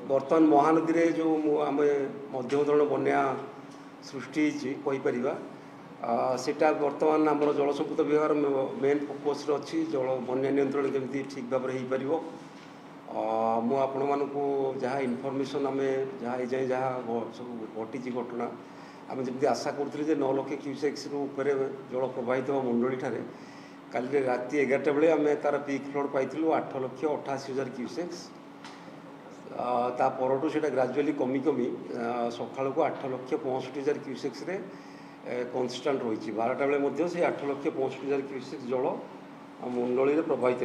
बर्तमान महानदी रे जो आम मध्यम धरण बन्या सृष्टि होपर सेटा बर्तमान आम जल संपद विभाग मेन फोकस अच्छी जल बन्या नियंत्रण केमती ठीक भाव में हो पार मु आपण मानू जहाँ इनफर्मेशन आम जहाँ जाए जहाँ सब घटी घटना आम जमी आशा करूँ 9 लाख क्यूसेक्स ऊपर जल प्रवाहित हो मंडली ठारे काली राति 11टा बेले आम तार पिक फ्लड पाई 8,88,000 क्यूसेक्स ता परठू से ग्राजुअली कमी कमी सका 8,65,000 क्यूसेक्स कन्स्टाट रही 12टा बेले से 8,65,000 क्यूसेक्स जल मंडली प्रभावित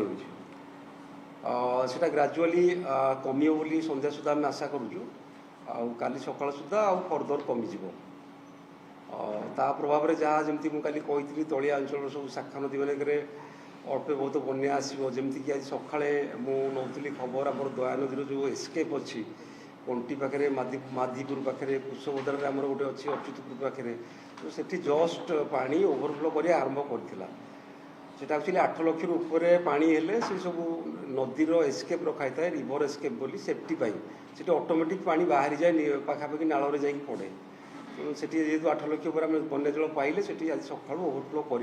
होटा ग्राजुअली कमी बोली संध्या सुधा आम आशा करूँ काली सका सुधा फर्दर कमिज ता प्रभाव में जहाँ जमी मुझे कही तलिया अंचल सब शाखा नदी मानक अल्प बहुत बन्या आसो जमीक आज सका मुझे खबर आम दया नदी जो एस्केप अच्छी कंटी पाखे माधीपुर पाखे कुशबदार आम गोटे अच्छी अच्युतपुर पाखे तो सेठी जस्ट पानी ओभरफ्लो कर आरंभ करता सेटा एक्चुअली 8 लाख ऊपर पानी हेले से सब नदीर एस्केप रखाई था रिवर एस्केप बोली सेफ्टी से ऑटोमेटिक पानी बाहरी जाए पाखापाखि नाल जा पड़े तो सेठी जेहेतु 8 लाख ऊपर आम बन्या जल पाइले सेठी आज सका ओभरफ्लो कर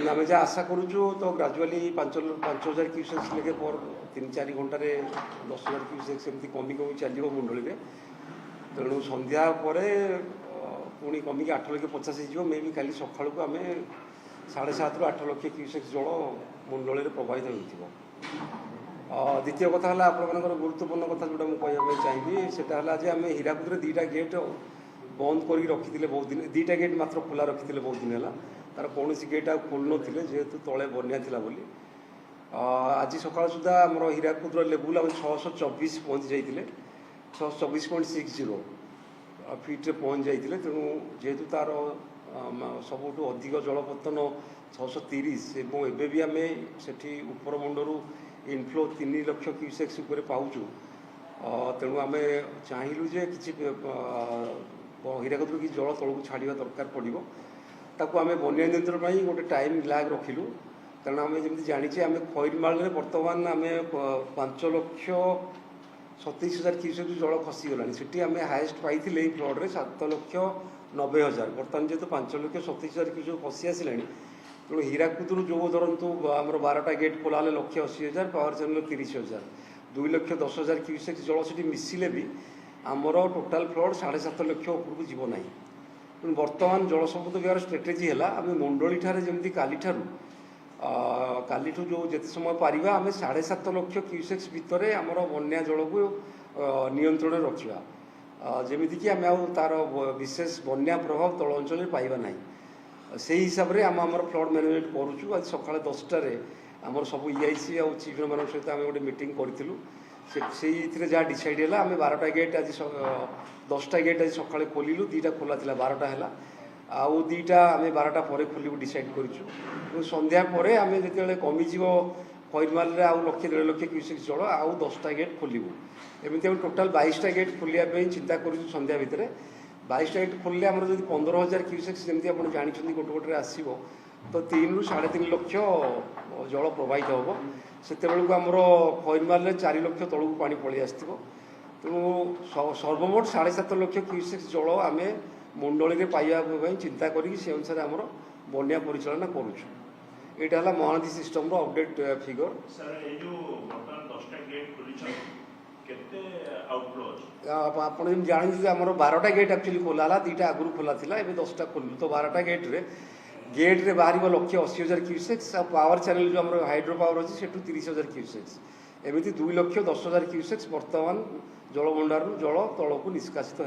आम जहाँ आशा करूँ तो ग्राजुअली 5,000 क्यूसेक्स लेके पर 3-4 घंटे 10,000 क्यूसेक्स एमती कमी कमी चलो मंडली में तेणु संध्या पर पुणी कमिक 8,50,000 मे भी काली सका आम 7.5 ରୁ 8 लाख क्यूसेक्स जल मंडल में प्रभावित हो द्वितीय कथा है आपर गुरुत्वपूर्ण कथा जोटा मुझे कहना चाहिए सेटा है आम हीराकुद 2टा गेट बंद कर रखी बहुत दिन 2टा गेट मात्र खोला रखी बहुत दिन है तार कौन गेट आ खोल नी जेहेतु तले बन्या था बोली आज सका सुधा आम हीराकुद लेवुल आम 624 पहुँच जाते 624.60 फिट्रे पहुँच जाते तेणु जेहेतु तार सबुठ अधिक जलपतन 630 और एबे भी आम से उपर मुंडर इनफ्लो 3 लाख क्यूसेक्स पाचु तेणु आम चाहलु जे कि हीराकुद कि जल तलू छाड़ा दरकार पड़ो ताकू आम बन्या नियंत्रण गोटे टाइम लैग रखिलु कारण आम जमी जाचे आम खैरमाल बर्तमान आम 5,27,000 क्यूसेक जल खसीगला से आम हाएस्ट पाई फ्लड्रे 7,90,000 बर्तमान जेहतु 5,27,000 क्यूसेक खसी आसला तेणु हीराकुद जो धरतु आम 12टा गेट खोला 1,80,000 पावर चैनल 30,000 2,10,000 क्यूसेक जल से मिसिले भी आमर टोटाल फ्लड 7.5 लाख उपरको जीव ना तेणु बर्तमान जल संपद विभाग स्ट्रेटेजी है आम मंडली ठारे जमी कालीठू जो जिते समय पारिबा आम 7.5 लाख क्यूसेक्स भितर आमर बन्या जल को नियंत्रण रखा जमीक आम तार विशेष बन्या प्रभाव तल अंचल पाइबा ना से हिसाब से आम फ्लड मैनेजमेंट करुचु आज सका 10टार आम सब ईआईसी आ चीफ मान सहित आम गोटे मीटिंग करूँ से जहाँ डिसाइड है आम 12टा गेट आज 10टा गेट आज सका खोलु 2टा खोला 12टा है आउ 2टा आम 12टा पर खोलू डिसाइड करूँ संध्या पर आम जो कमिज खैरमाल आउ 1,00,000-1.5 लाख क्यूसेक्स जल आउ 10टा गेट खोलू एमती आम टोटाल 22टा गेट खोलिया चिंता करूँ संध्या भितर 22टा गेट खोलिले आम जो 15,000 क्यूसेक्स जमी आप जानते गोटे गोटे आसो तो 3 ରୁ 3.5 लाख जल प्रवाहित हम से आमर खैरमाल 4 लाख तलू पानी पलि आस तेणु सर्वमोट 7.5 लाख क्यूसेक्स जल आम मंडली में पाइबा चिंता करी से अनुसार आमर बन्या परिचालना करुचु यहाँ है महानदी सिस्टम अपडेट फिगर आप जानते आम 12टा गेट एक्चुअली खोला 2टा आगुरी खोला था एवं 10टा खोलू तो 12टा गेट्रे बाहर 1,80,000 क्यूसेक्स आ पावर चैनल जो आम हाइड्रो पावर अच्छी से 30,000 क्यूसेक्स एमती 2,10,000 क्यूसेक्स बर्तमान जलभंडार जल तल को निष्कासित हो।